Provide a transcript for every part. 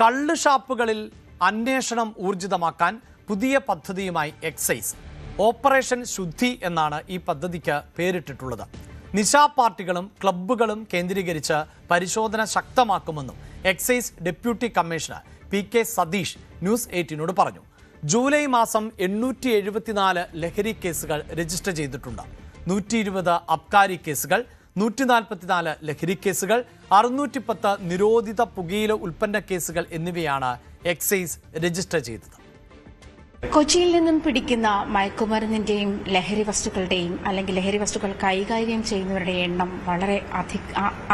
കള്ള് ഷാപ്പുകളിൽ അന്വേഷണം ഊർജിതമാക്കാൻ പുതിയ പദ്ധതിയുമായി എക്സൈസ്. ഓപ്പറേഷൻ ശുദ്ധി എന്നാണ് ഈ പദ്ധതിക്ക് പേരിട്ടിട്ടുള്ളത്. നിശാ പാർട്ടികളും ക്ലബ്ബുകളും കേന്ദ്രീകരിച്ച് പരിശോധന ശക്തമാക്കുമെന്നും excise deputy commissioner PK Satheesh news 18നോട് പറഞ്ഞു. ജൂലൈ മാസം 874 ലഹരി കേസുകൾ രജിസ്റ്റർ ചെയ്തിട്ടുണ്ട്. 120 അബ്കാരി കേസുകൾ, 144 ലഹരി കേസുകൾ, 610 നിരോധിത പുകയില ഉൽപ്പന്ന കേസുകൾ എന്നിവയാണ് എക്സൈസ് രജിസ്റ്റർ ചെയ്തത്. കൊച്ചിയിൽ നിന്നും പിടിക്കുന്ന മയക്കുമരുന്നിന്റെയും ലഹരി വസ്തുക്കളുടെയും അല്ലെങ്കിൽ ലഹരി വസ്തുക്കൾ കൈകാര്യം ചെയ്യുന്നവരുടെ എണ്ണം വളരെ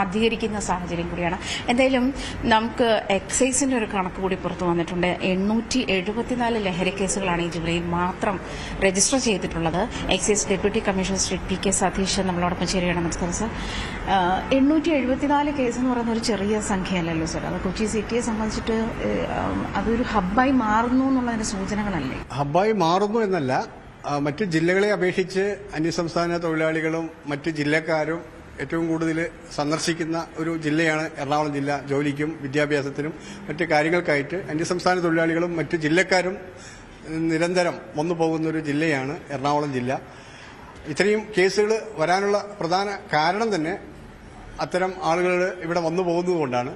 അധികരിക്കുന്ന സാഹചര്യം കൂടിയാണ്. എന്തായാലും നമുക്ക് എക്സൈസിന്റെ ഒരു കണക്ക് കൂടി പുറത്തു വന്നിട്ടുണ്ട്. 874 ലഹരി കേസുകളാണ് ഈ ജൂലൈയിൽ മാത്രം രജിസ്റ്റർ ചെയ്തിട്ടുള്ളത്. Excise deputy commissioner Shri PK Satish നമ്മളോടൊപ്പം ചേരുകയാണ്. നമസ്കാരം സർ. 874 കേസ് എന്ന് പറയുന്ന ഒരു ചെറിയ സംഖ്യയല്ലല്ലോ സർ. അത് കൊച്ചി സിറ്റിയെ സംബന്ധിച്ചിട്ട് അതൊരു ഹബ്ബായി മാറുന്നു എന്നുള്ളതിന്റെ സൂചനകളല്ലേ? ഹബ്ബായി മാറുന്നു എന്നല്ല, മറ്റ് ജില്ലകളെ അപേക്ഷിച്ച് അന്യസംസ്ഥാന തൊഴിലാളികളും മറ്റ് ജില്ലക്കാരും ഏറ്റവും കൂടുതൽ സന്ദർശിക്കുന്ന ഒരു ജില്ലയാണ് എറണാകുളം ജില്ല. ജോലിക്കും വിദ്യാഭ്യാസത്തിനും മറ്റ് കാര്യങ്ങൾക്കായിട്ട് അന്യസംസ്ഥാന തൊഴിലാളികളും മറ്റ് ജില്ലക്കാരും നിരന്തരം വന്നു പോകുന്ന ഒരു ജില്ലയാണ് എറണാകുളം ജില്ല. ഇത്രയും കേസുകൾ വരാനുള്ള പ്രധാന കാരണം തന്നെ അത്തരം ആളുകൾ ഇവിടെ വന്നു പോകുന്നതുകൊണ്ടാണ്.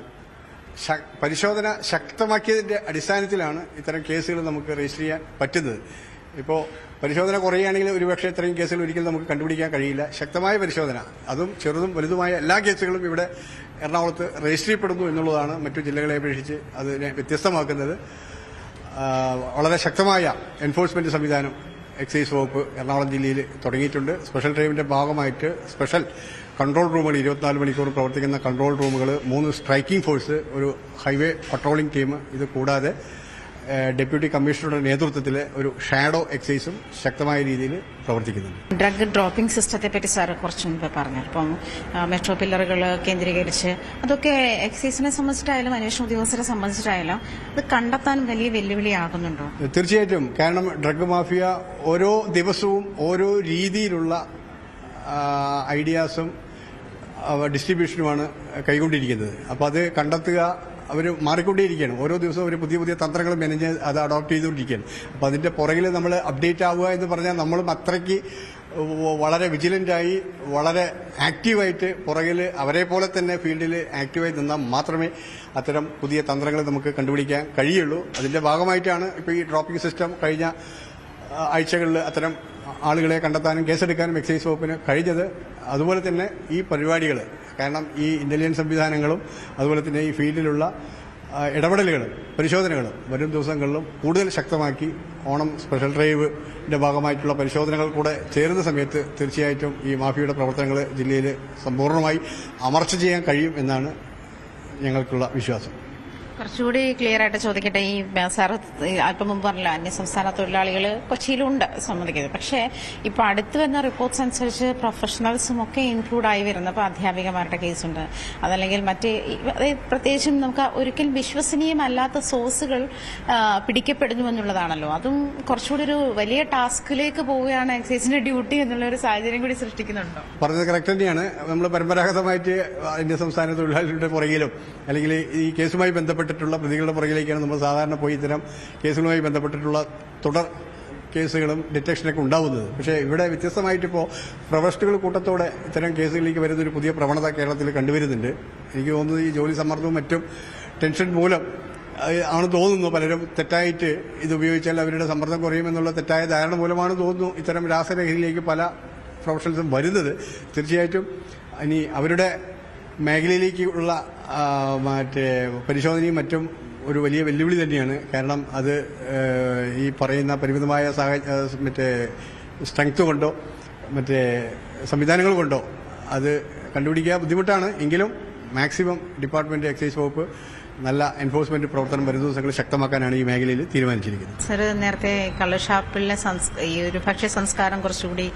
പരിശോധന ശക്തമാക്കിയതിന്റെ അടിസ്ഥാനത്തിലാണ് ഇത്തരം കേസുകൾ നമുക്ക് രജിസ്റ്റർ ചെയ്യാൻ പറ്റുന്നത്. ഇപ്പോൾ പരിശോധന കുറയുകയാണെങ്കിൽ ഒരുപക്ഷെ ഇത്രയും കേസുകൾ ഒരിക്കലും നമുക്ക് കണ്ടുപിടിക്കാൻ കഴിയില്ല. ശക്തമായ പരിശോധന, അതും ചെറുതും വലുതുമായ എല്ലാ കേസുകളും ഇവിടെ എറണാകുളത്ത് രജിസ്റ്റർ ചെയ്യപ്പെടുന്നു എന്നുള്ളതാണ് മറ്റു ജില്ലകളെ അപേക്ഷിച്ച് അതിനെ വ്യത്യസ്തമാക്കുന്നത്. വളരെ ശക്തമായ എൻഫോഴ്സ്മെന്റ് സംവിധാനം എക്സൈസ് വകുപ്പ് എറണാകുളം ജില്ലയിൽ തുടങ്ങിയിട്ടുണ്ട്. സ്പെഷ്യൽ ഡ്രൈവിന്റെ ഭാഗമായിട്ട് സ്പെഷ്യൽ കൺട്രോൾ റൂമുകൾ, 24 മണിക്കൂർ പ്രവർത്തിക്കുന്ന കൺട്രോൾ റൂമുകൾ, 3 സ്ട്രൈക്കിംഗ് ഫോഴ്സ്, ഒരു ഹൈവേ പട്രോളിംഗ് ടീം, ഇത് കൂടാതെ ഡെപ്യൂട്ടി കമ്മീഷണറുടെ നേതൃത്വത്തിൽ ഒരു ഷാഡോ എക്സൈസും ശക്തമായ രീതിയിൽ പ്രവർത്തിക്കുന്നുണ്ട്. ഡ്രഗ് ഡ്രോപ്പിംഗ് സിസ്റ്റത്തെ പറ്റി സാർ കുറച്ച് മുൻപ് പറഞ്ഞു. ഇപ്പം മെട്രോ പില്ലറുകൾ കേന്ദ്രീകരിച്ച് അതൊക്കെ എക്സൈസിനെ സംബന്ധിച്ചിട്ടായാലും അന്വേഷണ ഉദ്യോഗസ്ഥരെ സംബന്ധിച്ചിട്ടായാലും അത് കണ്ടെത്താൻ വലിയ വെല്ലുവിളിയാകുന്നുണ്ടോ? തീർച്ചയായിട്ടും. കാരണം ഡ്രഗ് മാഫിയ ഓരോ ദിവസവും ഓരോ രീതിയിലുള്ള ഐഡിയാസും ഡിസ്ട്രിബ്യൂഷനുമാണ് കൈകൊണ്ടിരിക്കുന്നത്. അപ്പോൾ അത് കണ്ടെത്തുക, അവർ മാറിക്കൊണ്ടേയിരിക്കുകയാണ്. ഓരോ ദിവസവും ഒരു പുതിയ പുതിയ തന്ത്രങ്ങൾ മെനഞ്ഞ് അത് അഡോപ്റ്റ് ചെയ്തുകൊണ്ടിരിക്കുകയാണ്. അപ്പോൾ അതിന്റെ പുറകിൽ നമ്മൾ അപ്ഡേറ്റ് ആവുക എന്ന് പറഞ്ഞാൽ നമ്മളും അത്രയ്ക്ക് വളരെ വിജിലന്റായി വളരെ ആക്റ്റീവായിട്ട് പുറകിൽ അവരെ പോലെ തന്നെ ഫീൽഡിൽ ആക്റ്റീവായി നിന്നാൽ മാത്രമേ അത്തരം പുതിയ തന്ത്രങ്ങൾ നമുക്ക് കണ്ടുപിടിക്കാൻ കഴിയുള്ളൂ. അതിന്റെ ഭാഗമായിട്ടാണ് ഇപ്പോൾ ഈ ഡ്രോപ്പിംഗ് സിസ്റ്റം കഴിഞ്ഞ ആഴ്ചകളിൽ അത്തരം ആളുകളെ കണ്ടെത്താനും കേസെടുക്കാനും എക്സൈസ് വകുപ്പിന് കഴിഞ്ഞത്. അതുപോലെ തന്നെ ഈ പരിപാടികൾ, കാരണം ഈ ഇന്റലിജൻസ് സംവിധാനങ്ങളും അതുപോലെ തന്നെ ഈ ഫീൽഡിലുള്ള ഇടപെടലുകളും പരിശോധനകളും വരും ദിവസങ്ങളിലും കൂടുതൽ ശക്തമാക്കി ഓണം സ്പെഷ്യൽ ഡ്രൈവിന്റെ ഭാഗമായിട്ടുള്ള പരിശോധനകൾ കൂടെ ചേരുന്ന സമയത്ത് തീർച്ചയായിട്ടും ഈ മാഫിയയുടെ പ്രവർത്തനങ്ങൾ ജില്ലയിൽ സമ്പൂർണ്ണമായി അമർച്ച ചെയ്യാൻ കഴിയും എന്നാണ് ഞങ്ങൾക്കുള്ള വിശ്വാസം. കുറച്ചുകൂടി ക്ലിയർ ആയിട്ട് ചോദിക്കട്ടെ. ഈ സാർ അല്പം മുമ്പ് പറഞ്ഞല്ലോ അന്യസംസ്ഥാന തൊഴിലാളികൾ കൊച്ചിയിലുണ്ട് സമ്മതിക്കുന്നത്. പക്ഷേ ഇപ്പൊ അടുത്ത് വരുന്ന റിപ്പോർട്ട്സ് അനുസരിച്ച് പ്രൊഫഷണൽസും ഒക്കെ ഇൻക്ലൂഡ് ആയി വരുന്നത്. അപ്പോൾ അധ്യാപികമാരുടെ കേസുണ്ട്, അതല്ലെങ്കിൽ മറ്റ് പ്രത്യേകിച്ചും നമുക്ക് ഒരിക്കലും വിശ്വസനീയമല്ലാത്ത സോഴ്സുകൾ പിടിക്കപ്പെടുന്നു എന്നുള്ളതാണല്ലോ. അതും കുറച്ചുകൂടി ഒരു വലിയ ടാസ്കിലേക്ക് പോവുകയാണ് എക്സൈസിന്റെ ഡ്യൂട്ടി എന്നുള്ള ഒരു സാഹചര്യം കൂടി സൃഷ്ടിക്കുന്നുണ്ടോ? പറഞ്ഞത് കറക്റ്റ് തന്നെയാണ്. നമ്മൾ പരമ്പരാഗതമായിട്ട് അന്യസംസ്ഥാന തൊഴിലാളികളുടെ പുറകിലും അല്ലെങ്കിൽ ഈ കേസുമായി ബന്ധപ്പെട്ടിട്ടുള്ള പ്രതികളുടെ പുറകിലേക്കാണ് നമ്മൾ സാധാരണ പോയി ഇത്തരം കേസുകളുമായി ബന്ധപ്പെട്ടിട്ടുള്ള തുടർ കേസുകളും ഡിറ്റക്ഷനൊക്കെ ഉണ്ടാവുന്നത്. പക്ഷേ ഇവിടെ വ്യത്യസ്തമായിട്ടിപ്പോൾ പ്രൊഫഷണലുകൾ കൂട്ടത്തോടെ ഇത്തരം കേസുകളിലേക്ക് വരുന്ന ഒരു പുതിയ പ്രവണത കേരളത്തിൽ കണ്ടുവരുന്നുണ്ട്. എനിക്ക് തോന്നുന്നത് ഈ ജോലി സമ്മർദ്ദവും മറ്റും ടെൻഷൻ മൂലം ആണ് തോന്നുന്നു. പലരും തെറ്റായിട്ട് ഇത് ഉപയോഗിച്ചാൽ അവരുടെ സമ്മർദ്ദം കുറയുമെന്നുള്ള തെറ്റായ ധാരണ മൂലമാണ് തോന്നുന്നു ഇത്തരം രാസലഹരിയിലേക്ക് പല പ്രൊഫഷണൽസും വരുന്നത്. തീർച്ചയായിട്ടും ഇനി അവരുടെ മേഖലയിലേക്കുള്ള മറ്റേ പരിശോധനയും മറ്റും ഒരു വലിയ വെല്ലുവിളി തന്നെയാണ്. കാരണം അത് ഈ പറയുന്ന പരിമിതമായ മറ്റേ സ്ട്രെങ്ത് കൊണ്ടോ മറ്റേ സംവിധാനങ്ങൾ കൊണ്ടോ അത് കണ്ടുപിടിക്കുക ബുദ്ധിമുട്ടാണ്. എങ്കിലും മാക്സിമം ഡിപ്പാർട്ട്മെന്റ് എക്സൈസ് വകുപ്പ് നല്ല എൻഫോഴ്സ്മെന്റ് പ്രവർത്തനം വരുന്ന ദിവസങ്ങൾ ശക്തമാക്കാനാണ് ഈ മേഖലയിൽ തീരുമാനിച്ചിരിക്കുന്നത്. സർ, നേരത്തെ കള്ളുഷാപ്പിലെ ഈ ഒരു ഭക്ഷ്യ സംസ്കാരം കുറച്ചുകൂടി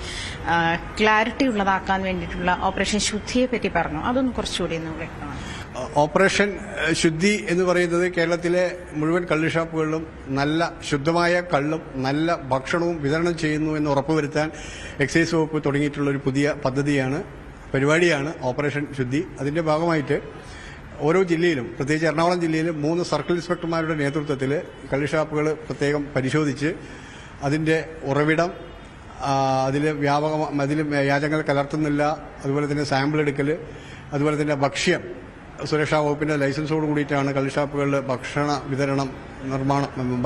ക്ലാരിറ്റി ഉള്ളതാക്കാൻ വേണ്ടിയിട്ടുള്ള ഓപ്പറേഷൻ ശുദ്ധിയെ പറ്റി പറഞ്ഞു. അതൊന്നും കുറച്ചുകൂടി വ്യക്തമാണ്. ഓപ്പറേഷൻ ശുദ്ധി എന്ന് പറയുന്നത് കേരളത്തിലെ മുഴുവൻ കള്ളുഷാപ്പുകളിലും നല്ല ശുദ്ധമായ കള്ളും നല്ല ഭക്ഷണവും വിതരണം ചെയ്യുന്നു എന്ന് ഉറപ്പുവരുത്താൻ എക്സൈസ് വകുപ്പ് തുടങ്ങിയിട്ടുള്ള ഒരു പുതിയ പദ്ധതിയാണ്, പരിപാടിയാണ് ഓപ്പറേഷൻ ശുദ്ധി. അതിന്റെ ഭാഗമായിട്ട് ഓരോ ജില്ലയിലും, പ്രത്യേകിച്ച് എറണാകുളം ജില്ലയിൽ 3 സർക്കിൾ ഇൻസ്പെക്ടർമാരുടെ നേതൃത്വത്തിൽ കള്ളുഷാപ്പുകൾ പ്രത്യേകം പരിശോധിച്ച് അതിന്റെ ഉറവിടം, അതിൽ വ്യാജങ്ങൾ കലർത്തുന്നില്ല, അതുപോലെ തന്നെ സാമ്പിൾ എടുക്കൽ, അതുപോലെ തന്നെ ഭക്ഷ്യം, സുരക്ഷാ വകുപ്പിന്റെ ലൈസൻസോട് കൂടിയിട്ടാണ് കള്ളുഷാപ്പുകളിൽ ഭക്ഷണ വിതരണം,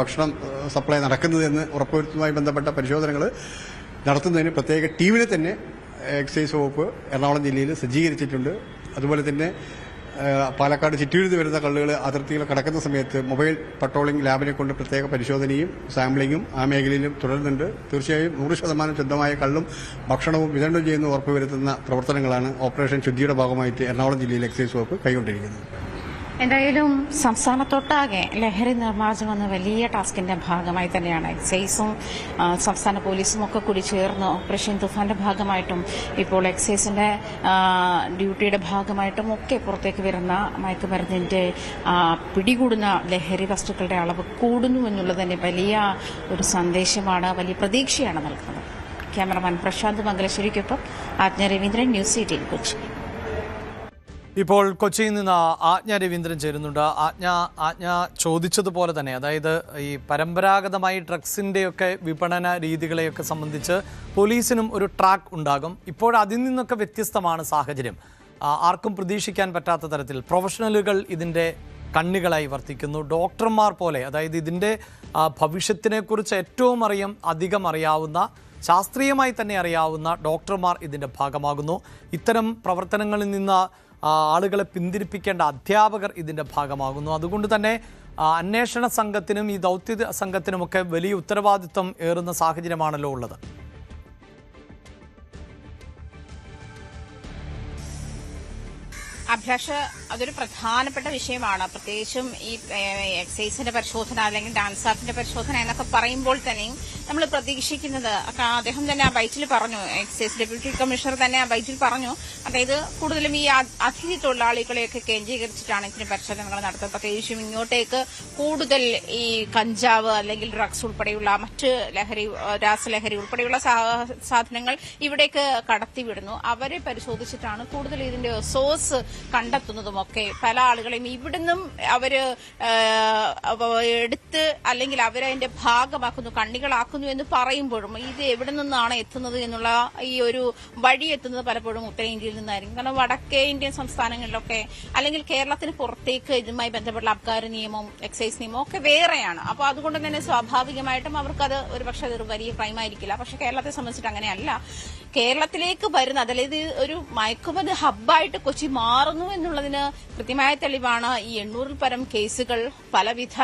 ഭക്ഷണം സപ്ലൈ നടക്കുന്നതെന്ന് ഉറപ്പുവരുത്തുന്നതുമായി ബന്ധപ്പെട്ട പരിശോധനകൾ നടത്തുന്നതിന് പ്രത്യേക ടീമിനെ തന്നെ എക്സൈസ് വകുപ്പ് എറണാകുളം ജില്ലയിൽ സജ്ജീകരിച്ചിട്ടുണ്ട്. അതുപോലെ തന്നെ പാലക്കാട് ചിറ്റൂരിൽ വരുന്ന കള്ളുകൾ അതിർത്തികൾ കടക്കുന്ന സമയത്ത് മൊബൈൽ പട്രോളിംഗ് ലാബിനെ കൊണ്ട് പ്രത്യേക പരിശോധനയും സാമ്പിളിങ്ങും ആ മേഖലയിലും തുടരുന്നുണ്ട്. തീർച്ചയായും 100% ശുദ്ധമായ കള്ളും ഭക്ഷണവും വിതരണം ചെയ്യുന്ന ഉറപ്പുവരുത്തുന്ന പ്രവർത്തനങ്ങളാണ് ഓപ്പറേഷൻ ശുദ്ധിയുടെ ഭാഗമായിട്ട് എറണാകുളം ജില്ലയിൽ എക്സൈസ് വകുപ്പ് കൈക്കൊണ്ടിരിക്കുന്നത്. എന്തായാലും സംസ്ഥാനത്തൊട്ടാകെ ലഹരി നിർമ്മാർജ്ജനം എന്ന വലിയ ടാസ്കിന്റെ ഭാഗമായി തന്നെയാണ് എക്സൈസും സംസ്ഥാന പോലീസും ഒക്കെ കൂടി ചേർന്ന് ഓപ്പറേഷൻ തുഫാന്റെ ഭാഗമായിട്ടും ഇപ്പോൾ എക്സൈസിന്റെ ഡ്യൂട്ടിയുടെ ഭാഗമായിട്ടും ഒക്കെ പുറത്തേക്ക് വരുന്ന മയക്കുമരുന്നിന്റെ പിടികൂടുന്ന ലഹരി വസ്തുക്കളുടെ അളവ് കൂടുന്നു എന്നുള്ളത് തന്നെ വലിയ ഒരു സന്ദേശമാണ്, വലിയ പ്രതീക്ഷയാണ് നൽകുന്നത്. ക്യാമറമാൻ പ്രശാന്ത് മംഗലശ്ശേരിക്കൊപ്പം ആജ്ഞ രവീന്ദ്രൻ, ന്യൂസ് 18 കൊച്ചി. ഇപ്പോൾ കൊച്ചിയിൽ നിന്ന് ആജ്ഞ രവീന്ദ്രൻ ചേരുന്നുണ്ട്. ആജ്ഞ ചോദിച്ചതുപോലെ തന്നെ, അതായത് ഈ പരമ്പരാഗതമായി ഡ്രഗ്സിൻ്റെയൊക്കെ വിപണന രീതികളെയൊക്കെ സംബന്ധിച്ച് പോലീസിനും ഒരു ട്രാക്ക് ഉണ്ടാകും. ഇപ്പോൾ അതിൽ നിന്നൊക്കെ വ്യത്യസ്തമാണ് സാഹചര്യം. ആർക്കും പ്രതീക്ഷിക്കാൻ പറ്റാത്ത തരത്തിൽ പ്രൊഫഷണലുകൾ ഇതിൻ്റെ കണ്ണികളായി വർത്തിക്കുന്നു. ഡോക്ടർമാർ പോലെ, അതായത് ഇതിൻ്റെ ഭവിഷ്യത്തിനെക്കുറിച്ച് ഏറ്റവും അധികം അറിയാവുന്ന, ശാസ്ത്രീയമായി തന്നെ അറിയാവുന്ന ഡോക്ടർമാർ ഇതിൻ്റെ ഭാഗമാകുന്നു. ഇത്തരം പ്രവർത്തനങ്ങളിൽ നിന്ന് ആളുകളെ പിന്തിരിപ്പിക്കേണ്ട അധ്യാപകർ ഇതിൻ്റെ ഭാഗമാകുന്നു. അതുകൊണ്ട് തന്നെ അന്വേഷണ സംഘത്തിനും ഈ ദൗത്യ സംഘത്തിനുമൊക്കെ വലിയ ഉത്തരവാദിത്വം ഏറുന്ന സാഹചര്യമാണല്ലോ ഉള്ളത്. അഭിലാഷ്, അതൊരു പ്രധാനപ്പെട്ട വിഷയമാണ്. പ്രത്യേകിച്ചും ഈ എക്സൈസിന്റെ പരിശോധന അല്ലെങ്കിൽ ഡാൻസ് ആർട്ടിന്റെ പരിശോധന എന്നൊക്കെ പറയുമ്പോൾ തന്നെയും നമ്മൾ പ്രതീക്ഷിക്കുന്നത്, അദ്ദേഹം തന്നെ ആ ബൈറ്റിൽ പറഞ്ഞു, എക്സൈസ് ഡെപ്യൂട്ടി കമ്മീഷണർ തന്നെ ആ ബൈറ്റിൽ പറഞ്ഞു, അതായത് കൂടുതലും ഈ അതിഥി തൊഴിലാളികളെയൊക്കെ കേന്ദ്രീകരിച്ചിട്ടാണ് ഇതിന് പരിശോധനകൾ നടത്തുന്നത്. പ്രത്യേകിച്ചും ഇങ്ങോട്ടേക്ക് കൂടുതൽ ഈ കഞ്ചാവ് അല്ലെങ്കിൽ ഡ്രഗ്സ് ഉൾപ്പെടെയുള്ള മറ്റ് രാസലഹരി ഉൾപ്പെടെയുള്ള സാധനങ്ങൾ ഇവിടേക്ക് കടത്തിവിടുന്നു. അവരെ പരിശോധിച്ചിട്ടാണ് കൂടുതൽ ഇതിന്റെ സോഴ്സ് കണ്ടെത്തുന്നതുമൊക്കെ. പല ആളുകളെയും ഇവിടുന്നും അവര് എടുത്ത് അല്ലെങ്കിൽ അവരതിന്റെ ഭാഗമാക്കുന്നു, കണ്ണികളാക്കുന്നു എന്ന് പറയുമ്പോഴും ഇത് എവിടെ നിന്നാണ് എത്തുന്നത് എന്നുള്ള ഈ ഒരു വഴി എത്തുന്നത് പലപ്പോഴും ഉത്തരേന്ത്യയിൽ നിന്നായിരിക്കും. കാരണം വടക്കേ ഇന്ത്യൻ സംസ്ഥാനങ്ങളിലൊക്കെ അല്ലെങ്കിൽ കേരളത്തിന് പുറത്തേക്ക് ഇതുമായി ബന്ധപ്പെട്ട അബ്കാരി നിയമവും എക്സൈസ് നിയമവും ഒക്കെ വേറെയാണ്. അപ്പോൾ അതുകൊണ്ട് തന്നെ സ്വാഭാവികമായിട്ടും അവർക്കത് ഒരു പക്ഷേ അതൊരു വലിയ ക്രൈമായിരിക്കില്ല. പക്ഷെ കേരളത്തെ സംബന്ധിച്ചിട്ട് അങ്ങനെയല്ല. കേരളത്തിലേക്ക് വരുന്ന, അതായത് ഒരു മയക്കുമരുന്ന് ഹബ്ബായിട്ട് കൊച്ചി മാറുന്നു എന്നുള്ളതിന് കൃത്യമായ തെളിവാണ് ഈ 800-ൽ പരം കേസുകൾ, പലവിധ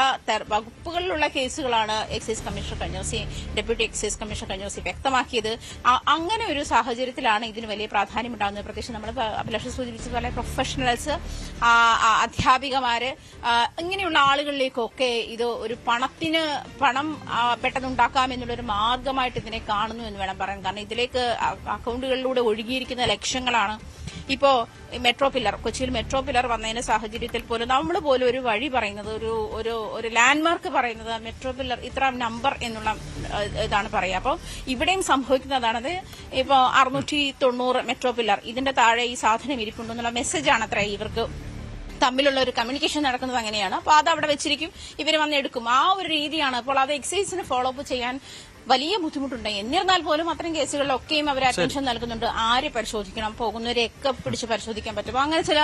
വകുപ്പുകളിലുള്ള കേസുകളാണ് എക്സൈസ് കമ്മീഷണർ കഴിഞ്ഞ ദിവസം, ഡെപ്യൂട്ടി എക്സൈസ് കമ്മീഷണർ കഴിഞ്ഞ ദിവസം വ്യക്തമാക്കിയത്. അങ്ങനെ ഒരു സാഹചര്യത്തിലാണ് ഇതിന് വലിയ പ്രാധാന്യം ഉണ്ടാകുന്നത്. പ്രത്യേകിച്ച് നമ്മൾ അഭിലാഷ് സൂചിപ്പിച്ചതുപോലെ പ്രൊഫഷണൽസ്, അധ്യാപികമാര്, ഇങ്ങനെയുള്ള ആളുകളിലേക്കൊക്കെ ഇത് ഒരു പണം പെട്ടെന്നുണ്ടാക്കാം എന്നുള്ളൊരു മാർഗമായിട്ട് ഇതിനെ കാണുന്നു എന്ന് വേണം പറയാൻ. കാരണം ഇതിലേക്ക് അക്കൗണ്ടുകളിലൂടെ ഒഴുകിയിരിക്കുന്ന ലക്ഷങ്ങളാണ്. ഇപ്പോ മെട്രോ പില്ലർ, കൊച്ചിയിൽ മെട്രോ പില്ലർ വന്നതിന്റെ സാഹചര്യത്തിൽ പോലും നമ്മൾ പോലും ഒരു വഴി പറയുന്നത്, ഒരു ലാൻഡ്മാർക്ക് പറയുന്നത് മെട്രോ പില്ലർ ഇത്ര നമ്പർ എന്നുള്ള ഇതാണ് പറയുക. അപ്പോൾ ഇവിടെയും സംഭവിക്കുന്നതാണത്. ഇപ്പോൾ 690 മെട്രോ പില്ലർ, ഇതിന്റെ താഴെ ഈ സാധനം ഇരിപ്പുണ്ടെന്നുള്ള മെസ്സേജാണ് അത്ര ഇവർക്ക് തമ്മിലുള്ള ഒരു കമ്മ്യൂണിക്കേഷൻ നടക്കുന്നത് അങ്ങനെയാണ്. അപ്പോൾ അത് അവിടെ വെച്ചിരിക്കും, ഇവർ വന്ന് എടുക്കും. ആ ഒരു രീതിയാണ്. അപ്പോൾ അത് എക്സൈസിന് ഫോളോ അപ്പ് ചെയ്യാൻ വലിയ ബുദ്ധിമുട്ടുണ്ട്. എന്നിരുന്നാൽ പോലും അത്തരം കേസുകളിലൊക്കെയും അവർ അറ്റൻഷൻ നൽകുന്നുണ്ട്. ആരെ പരിശോധിക്കണം, പോകുന്നവരെയൊക്കെ പിടിച്ച് പരിശോധിക്കാൻ പറ്റും. അങ്ങനെ ചില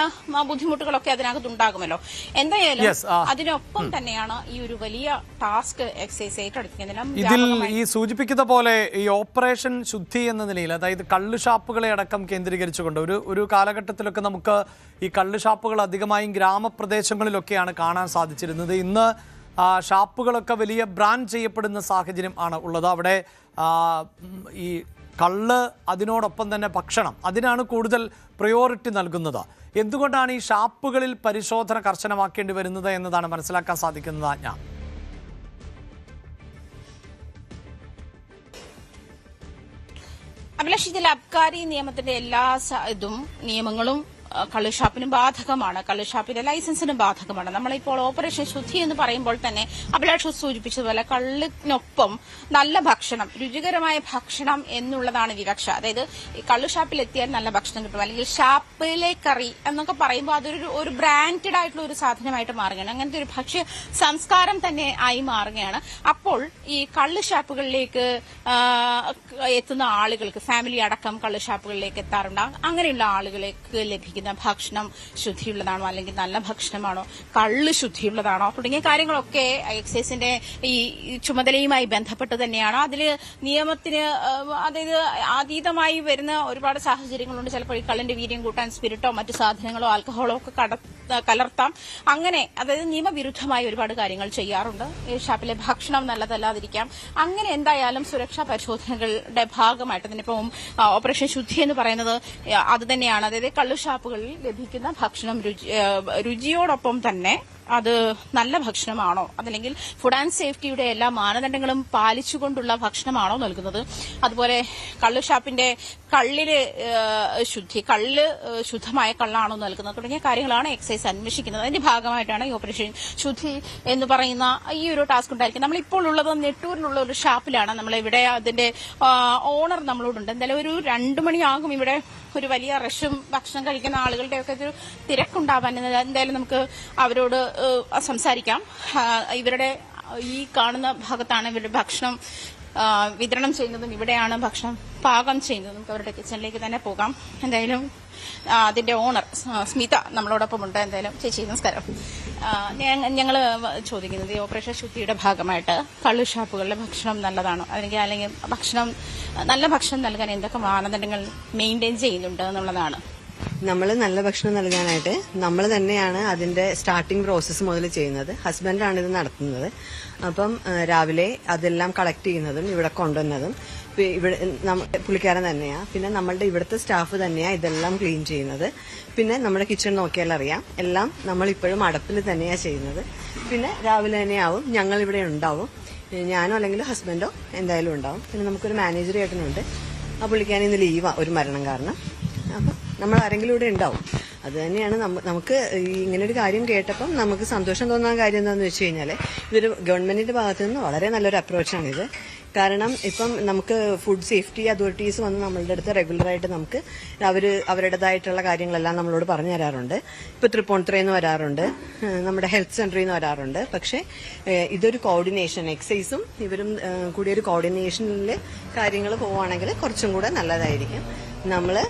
ബുദ്ധിമുട്ടുകളൊക്കെ അതിനകത്ത് ഉണ്ടാകുമല്ലോ. എന്തായാലും അതിനൊപ്പം തന്നെയാണ് ഈ ഒരു വലിയ ടാസ്ക് എക്സൈസ് ഏറ്റെടുക്കുന്നത്. ഇതിൽ ഈ സൂചിപ്പിക്കുന്ന പോലെ ഈ ഓപ്പറേഷൻ ശുദ്ധി എന്ന നിലയിൽ, അതായത് കള്ളുഷാപ്പുകളെ അടക്കം കേന്ദ്രീകരിച്ചുകൊണ്ട് ഒരു കാലഘട്ടത്തിലൊക്കെ നമുക്ക് ഈ കള്ളുഷാപ്പുകൾ അധികമായും ഗ്രാമപ്രദേശങ്ങളിലൊക്കെയാണ് കാണാൻ സാധിച്ചിരുന്നത്. ഇന്ന് ഷാപ്പുകളൊക്കെ വലിയ ബ്രാൻഡ് ചെയ്യപ്പെടുന്ന സാഹചര്യം ആണ് ഉള്ളത്. അവിടെ ഈ കള്ള്, അതിനോടൊപ്പം തന്നെ ഭക്ഷണം, അതിനാണ് കൂടുതൽ പ്രയോറിറ്റി നൽകുന്നത്. എന്തുകൊണ്ടാണ് ഈ ഷാപ്പുകളിൽ പരിശോധന കർശനമാക്കേണ്ടി വരുന്നത് എന്നതാണ് മനസ്സിലാക്കാൻ സാധിക്കുന്നത്. ആജ്ഞ, അഭിലാഷ്, ഇതിൽ അബ്കാരി നിയമത്തിന്റെ എല്ലാ നിയമങ്ങളും കള്ളുഷാപ്പിനും ബാധകമാണ്, കള്ളുഷാപ്പിന്റെ ലൈസൻസിനും ബാധകമാണ്. നമ്മളിപ്പോൾ ഓപ്പറേഷൻ ശുദ്ധി എന്ന് പറയുമ്പോൾ തന്നെ അഭിലാഷ് സൂചിപ്പിച്ചതുപോലെ കള്ളിനൊപ്പം നല്ല ഭക്ഷണം, രുചികരമായ ഭക്ഷണം എന്നുള്ളതാണ് വിവക്ഷ. അതായത് കള്ളുഷാപ്പിൽ എത്തിയാൽ നല്ല ഭക്ഷണം കിട്ടും, അല്ലെങ്കിൽ ഷാപ്പിലെ കറി എന്നൊക്കെ പറയുമ്പോൾ അതൊരു ബ്രാൻഡഡ് ആയിട്ടുള്ള ഒരു സാധനമായിട്ട് മാറുകയാണ്. അങ്ങനത്തെ ഒരു ഭക്ഷ്യ സംസ്കാരം തന്നെ ആയി മാറുകയാണ്. അപ്പോൾ ഈ കള്ളുഷാപ്പുകളിലേക്ക് എത്തുന്ന ആളുകൾക്ക്, ഫാമിലി അടക്കം കള്ളുഷാപ്പുകളിലേക്ക് എത്താറുണ്ട്. അങ്ങനെയുള്ള ആളുകൾക്ക് ലഭിക്കുന്ന ഭക്ഷണം ശുദ്ധിയുള്ളതാണോ, അല്ലെങ്കിൽ നല്ല ഭക്ഷണമാണോ, കള്ള് ശുദ്ധിയുള്ളതാണോ തുടങ്ങിയ കാര്യങ്ങളൊക്കെ എക്സൈസിന്റെ ഈ ചുമതലയുമായി ബന്ധപ്പെട്ട് തന്നെയാണ്. അതിൽ നിയമത്തിന് അതായത് അതീതമായി വരുന്ന ഒരുപാട് സാഹചര്യങ്ങളുണ്ട്. ചിലപ്പോൾ ഈ കള്ളിന്റെ വീര്യം കൂട്ടാൻ സ്പിരിറ്റോ മറ്റു സാധനങ്ങളോ ആൽക്കഹോളോ ഒക്കെ കലർത്താം. അങ്ങനെ അതായത് നിയമവിരുദ്ധമായി ഒരുപാട് കാര്യങ്ങൾ ചെയ്യാറുണ്ട്. ഈ ഷാപ്പിലെ ഭക്ഷണം നല്ലതല്ലാതിരിക്കാം. അങ്ങനെ എന്തായാലും സുരക്ഷാ പരിശോധനകളുടെ ഭാഗമായിട്ട് തന്നെ ഇപ്പം ഓപ്പറേഷൻ ശുദ്ധി എന്ന് പറയുന്നത് അത് തന്നെയാണ്. അതായത് കള്ളുഷാപ്പുകളിൽ ലഭിക്കുന്ന ഭക്ഷണം രുചിയോടൊപ്പം തന്നെ അത് നല്ല ഭക്ഷണമാണോ, അതല്ലെങ്കിൽ ഫുഡ് ആൻഡ് സേഫ്റ്റിയുടെ എല്ലാ മാനദണ്ഡങ്ങളും പാലിച്ചുകൊണ്ടുള്ള ഭക്ഷണമാണോ നൽകുന്നത്, അതുപോലെ കള്ളുഷാപ്പിന്റെ കള്ളില് കള്ള് ശുദ്ധമായ കള്ളാണോ നൽകുന്നത് തുടങ്ങിയ കാര്യങ്ങളാണ് എക്സൈസ് അന്വേഷിക്കുന്നത്. അതിന്റെ ഭാഗമായിട്ടാണ് ഈ ഓപ്പറേഷൻ ശുദ്ധി എന്ന് പറയുന്ന ഈ ഒരു ടാസ്ക് ഉണ്ടായിരിക്കും. നമ്മളിപ്പോൾ ഉള്ളത് നെട്ടൂരിലുള്ള ഒരു ഷാപ്പിലാണ്. നമ്മളിവിടെ അതിന്റെ ഓണർ നമ്മളോടുണ്ട്. എന്തായാലും ഒരു 2 മണിയാകും ഇവിടെ ഒരു വലിയ റഷും ഭക്ഷണം കഴിക്കുന്ന ആളുകളുടെയൊക്കെ ഒരു തിരക്കുണ്ടാവാൻ. എന്തായാലും നമുക്ക് അവരോട് സംസാരിക്കാം. ഇവരുടെ ഈ കാണുന്ന ഭാഗത്താണ് ഇവരുടെ ഭക്ഷണം വിതരണം ചെയ്യുന്നതും ഇവിടെയാണ് ഭക്ഷണം പാകം ചെയ്യുന്നതും. നമുക്ക് അവരുടെ കിച്ചണിലേക്ക് തന്നെ പോകാം. എന്തായാലും അതിന്റെ ഓണർ സ്മിത നമ്മളോടൊപ്പം ഉണ്ട്. എന്തായാലും ചേച്ചി നമസ്കാരം. ഞങ്ങൾ ചോദിക്കുന്നത് ഈ ഓപ്പറേഷൻ ശുദ്ധിയുടെ ഭാഗമായിട്ട് കള്ളുഷാപ്പുകളിലെ ഭക്ഷണം നല്ലതാണോ, അല്ലെങ്കിൽ നല്ല ഭക്ഷണം നൽകാൻ എന്തൊക്കെ മാനദണ്ഡങ്ങൾ മെയിൻറ്റെയിൻ ചെയ്യുന്നുണ്ട് എന്നുള്ളതാണ്. നമ്മൾ നല്ല ഭക്ഷണം നൽകാനായിട്ട് നമ്മൾ തന്നെയാണ് അതിന്റെ സ്റ്റാർട്ടിംഗ് പ്രോസസ്സ് മുതൽ ചെയ്യുന്നത്. ഹസ്ബൻഡാണ് ഇത് നടത്തുന്നത്. അപ്പം രാവിലെ അതെല്ലാം കളക്ട് ചെയ്യുന്നതും ഇവിടെ കൊണ്ടുവന്നതും ഇവിടെ പുള്ളിക്കാരൻ തന്നെയാണ്. പിന്നെ നമ്മളുടെ ഇവിടുത്തെ സ്റ്റാഫ് തന്നെയാണ് ഇതെല്ലാം ക്ലീൻ ചെയ്യുന്നത്. പിന്നെ നമ്മുടെ കിച്ചൺ നോക്കിയാൽ അറിയാം, എല്ലാം നമ്മളിപ്പോഴും അടപ്പിൽ തന്നെയാണ് ചെയ്യുന്നത്. പിന്നെ രാവിലെ തന്നെയാവും ഞങ്ങളിവിടെ ഉണ്ടാവും. ഞാനോ അല്ലെങ്കിൽ ഹസ്ബൻഡോ എന്തായാലും ഉണ്ടാവും. പിന്നെ നമുക്കൊരു മാനേജർ ഏട്ടനുണ്ട്. ആ പുള്ളിക്കാരൻ ഇന്ന് ലീവാ ഒരു മരണം കാരണം. അപ്പം നമ്മൾ ആരെങ്കിലും ഇവിടെ ഉണ്ടാവും. അത് തന്നെയാണ് നമുക്ക് ഇങ്ങനെ ഒരു കാര്യം കേട്ടപ്പം നമുക്ക് സന്തോഷം തോന്നാൻ കാര്യം എന്താണെന്ന് വെച്ച് കഴിഞ്ഞാൽ ഇതൊരു ഗവൺമെന്റിന്റെ ഭാഗത്തു നിന്ന് വളരെ നല്ലൊരു അപ്രോച്ചാണിത്. കാരണം ഇപ്പം നമുക്ക് ഫുഡ് സേഫ്റ്റി അതോറിറ്റീസ് വന്ന് നമ്മളുടെ അടുത്ത് റെഗുലറായിട്ട് നമുക്ക് അവരുടേതായിട്ടുള്ള കാര്യങ്ങളെല്ലാം നമ്മളോട് പറഞ്ഞു തരാറുണ്ട്. ഇപ്പൊ തൃപ്പൂണിത്തുറയിൽ നിന്ന് വരാറുണ്ട്, നമ്മുടെ ഹെൽത്ത് സെന്ററിൽ നിന്ന് വരാറുണ്ട്. പക്ഷെ ഇതൊരു കോർഡിനേഷൻ, എക്സൈസും ഇവരും കൂടി ഒരു കോർഡിനേഷനിൽ കാര്യങ്ങൾ പോവുകയാണെങ്കിൽ കുറച്ചും കൂടെ നല്ലതായിരിക്കും. നമ്മള്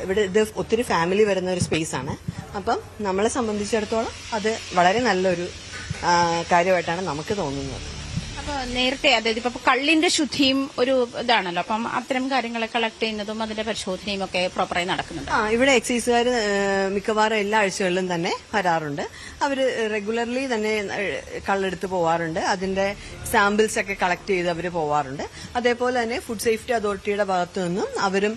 ഇവിടെ ഇത് ഒത്തിരി ഫാമിലി വരുന്ന ഒരു സ്പേസ് ആണ്. അപ്പം നമ്മളെ സംബന്ധിച്ചിടത്തോളം അത് വളരെ നല്ലൊരു കാര്യമായിട്ടാണ് നമുക്ക് തോന്നുന്നത്. അപ്പൊ നേരത്തെ അതായത് ഇപ്പൊ കള്ളിന്റെ ശുദ്ധിയും ഒരു ഇതാണല്ലോ, അപ്പം അത്തരം കാര്യങ്ങളെ കളക്ട് ചെയ്യുന്നതും അതിന്റെ പരിശോധനയും ഒക്കെ പ്രോപ്പറായി നടക്കുന്നുണ്ട്. ഇവിടെ എക്സൈസുകാർ മിക്കവാറും എല്ലാ ആഴ്ചകളിലും തന്നെ വരാറുണ്ട്. അവര് റെഗുലർലി തന്നെ കള്ളെടുത്ത് പോവാറുണ്ട്. അതിന്റെ സാമ്പിൾസ് ഒക്കെ കളക്ട് ചെയ്ത് അവര് പോവാറുണ്ട്. അതേപോലെ തന്നെ ഫുഡ് സേഫ്റ്റി അതോറിറ്റിയുടെ ഭാഗത്തു നിന്നും അവരും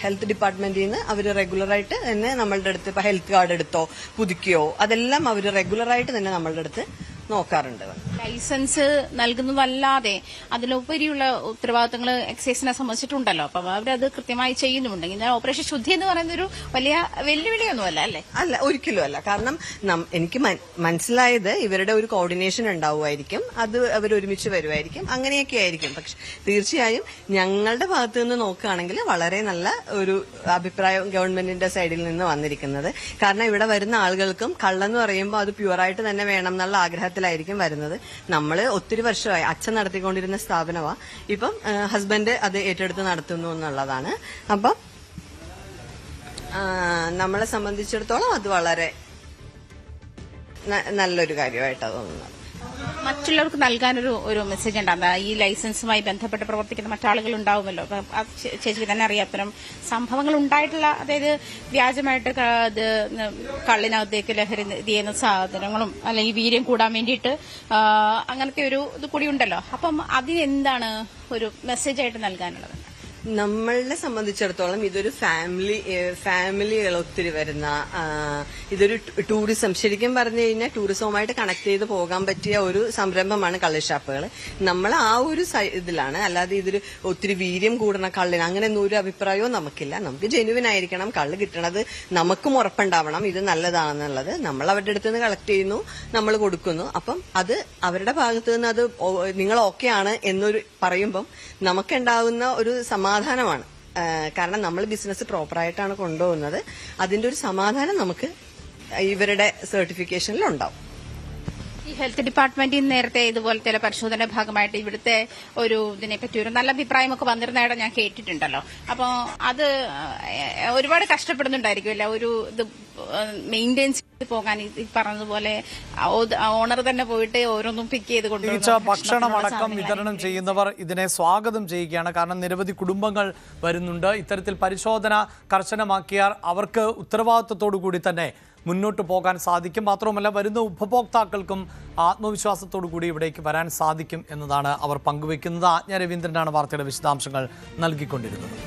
ഹെൽത്ത് ഡിപ്പാർട്ട്മെന്റിൽ നിന്ന് അവര് റെഗുലറായിട്ട് തന്നെ നമ്മളുടെ അടുത്ത് ഇപ്പൊ ഹെൽത്ത് കാർഡ് എടുത്തോ പുതുക്കിയോ അതെല്ലാം അവര് റെഗുലറായിട്ട് തന്നെ നമ്മളുടെ അടുത്ത് നോക്കാറുണ്ട്. ലൈസൻസ് നൽകുന്നതല്ലാതെ അതിലുപരിയുള്ള ഉത്തരവാദിത്തങ്ങൾ എക്സൈസിനെ സംബന്ധിച്ചിട്ടുണ്ടല്ലോ. അപ്പം അവരത് കൃത്യമായി ചെയ്യുന്നുണ്ടെങ്കിൽ ഓപ്പറേഷൻ ശുദ്ധി എന്ന് പറയുന്ന ഒരു വലിയ വെല്ലുവിളിയൊന്നുമല്ല അല്ലേ? അല്ല, ഒരിക്കലും അല്ല. കാരണം എനിക്ക് മനസ്സിലായത് ഇവരുടെ ഒരു കോർഡിനേഷൻ ഉണ്ടാവുമായിരിക്കും, അത് അവർ ഒരുമിച്ച് വരുമായിരിക്കും, അങ്ങനെയൊക്കെ ആയിരിക്കും. പക്ഷെ തീർച്ചയായും ഞങ്ങളുടെ ഭാഗത്തു നിന്ന് നോക്കുകയാണെങ്കിൽ വളരെ നല്ല ഒരു അഭിപ്രായം ഗവൺമെന്റിന്റെ സൈഡിൽ നിന്ന് വന്നിരിക്കുന്നത്. കാരണം ഇവിടെ വരുന്ന ആളുകൾക്കും കള്ളെന്ന് പറയുമ്പോൾ അത് പ്യുവറായിട്ട് തന്നെ വേണം എന്നുള്ള ആഗ്രഹത്തിലായിരിക്കും വരുന്നത്. നമ്മള് ഒത്തിരി വർഷമായി അച്ഛൻ നടത്തിക്കൊണ്ടിരുന്ന സ്ഥാപനമാണ്. ഇപ്പം ഹസ്ബൻഡ് അത് ഏറ്റെടുത്ത് നടത്തുന്നു എന്നുള്ളതാണ്. അപ്പം നമ്മളെ സംബന്ധിച്ചിടത്തോളം അത് വളരെ നല്ലൊരു കാര്യമായിട്ടാണ് തോന്നുന്നത്. മറ്റുള്ളവർക്ക് നൽകാനൊരു മെസ്സേജ് ഉണ്ടാകും. ഈ ലൈസൻസുമായി ബന്ധപ്പെട്ട് പ്രവർത്തിക്കുന്ന മറ്റാളുകൾ ഉണ്ടാവുമല്ലോ. ചേച്ചിക്ക് തന്നെ അറിയാത്തരം സംഭവങ്ങൾ ഉണ്ടായിട്ടുള്ള, അതായത് വ്യാജമായിട്ട് കള്ളിനകത്തേക്ക് ലഹരി ചെയ്യുന്ന സാധനങ്ങളും അല്ലെങ്കിൽ വീര്യം കൂടാൻ വേണ്ടിയിട്ട് അങ്ങനത്തെ ഒരു ഇത് കൂടി ഉണ്ടല്ലോ. അപ്പം അതിനെന്താണ് ഒരു മെസ്സേജായിട്ട് നൽകാനുള്ളത്? നമ്മളെ സംബന്ധിച്ചിടത്തോളം ഇതൊരു ഫാമിലികൾ ഒത്തിരി വരുന്ന ഇതൊരു ടൂറിസം, ശരിക്കും പറഞ്ഞു കഴിഞ്ഞാൽ ടൂറിസവുമായിട്ട് കണക്ട് ചെയ്ത് പോകാൻ പറ്റിയ ഒരു സംരംഭമാണ് കള്ളുഷാപ്പുകൾ. നമ്മൾ ആ ഒരു ഇതിലാണ്, അല്ലാതെ ഇതൊരു ഒത്തിരി വീര്യം കൂടുന്ന കള്ളിന് അങ്ങനെയൊന്നും ഒരു അഭിപ്രായവും നമുക്കില്ല. നമുക്ക് ജെനുവിൻ ആയിരിക്കണം, കള്ള് കിട്ടണത് നമുക്കും ഉറപ്പുണ്ടാവണം ഇത് നല്ലതാണെന്നുള്ളത്. നമ്മൾ അവരുടെ അടുത്ത് നിന്ന് കളക്ട് ചെയ്യുന്നു, നമ്മൾ കൊടുക്കുന്നു. അപ്പം അത് അവരുടെ ഭാഗത്ത് നിന്ന് അത് നിങ്ങൾ ഓക്കെയാണ് എന്നൊരു പറയുമ്പം നമുക്കുണ്ടാവുന്ന ഒരു സമാധാനമാണ്. കാരണം നമ്മൾ ബിസിനസ് പ്രോപ്പറായിട്ടാണ് കൊണ്ടുപോകുന്നത്. അതിന്റെ ഒരു സമാധാനം നമുക്ക് ഇവരുടെ സർട്ടിഫിക്കേഷനിൽ ഉണ്ടാവും. ഈ ഹെൽത്ത് ഡിപ്പാർട്ട്മെന്റിൽ നേരത്തെ ഇതുപോലെ ചില പരിശോധന ഭാഗമായിട്ട് ഇവിടുത്തെ ഒരു ഇതിനെപ്പറ്റി ഒരു നല്ല അഭിപ്രായമൊക്കെ വന്നിരുന്നതായിട്ട് ഞാൻ കേട്ടിട്ടുണ്ടല്ലോ. അപ്പോൾ അത് ഒരുപാട് കഷ്ടപ്പെടുന്നുണ്ടായിരിക്കുമല്ലോ ഒരു ഇത് മെയിൻറ്റെയിൻ ചെയ്ത് പോകാൻ. ഈ പറഞ്ഞതുപോലെ ഓണർ തന്നെ പോയിട്ട് ഓരോന്നും പിക്ക് ചെയ്ത് കൊണ്ടുപോകും. ഭക്ഷണമടക്കം വിതരണം ചെയ്യുന്നവർ ഇതിനെ സ്വാഗതം ചെയ്യുകയാണ്. കാരണം നിരവധി കുടുംബങ്ങൾ വരുന്നുണ്ട്. ഇത്തരത്തിൽ പരിശോധന കർശനമാക്കിയാൽ അവർക്ക് ഉത്തരവാദിത്വത്തോടു കൂടി തന്നെ മുന്നോട്ട് പോകാൻ സാധിക്കും. മാത്രവുമല്ല വരുന്ന ഉപഭോക്താക്കൾക്കും ആത്മവിശ്വാസത്തോടു കൂടി ഇവിടേക്ക് വരാൻ സാധിക്കും എന്നതാണ് അവർ പങ്കുവയ്ക്കുന്നത്. ആജ്ഞ രവീന്ദ്രനാണ് വാർത്തയുടെ വിശദാംശങ്ങൾ നൽകിക്കൊണ്ടിരുന്നത്.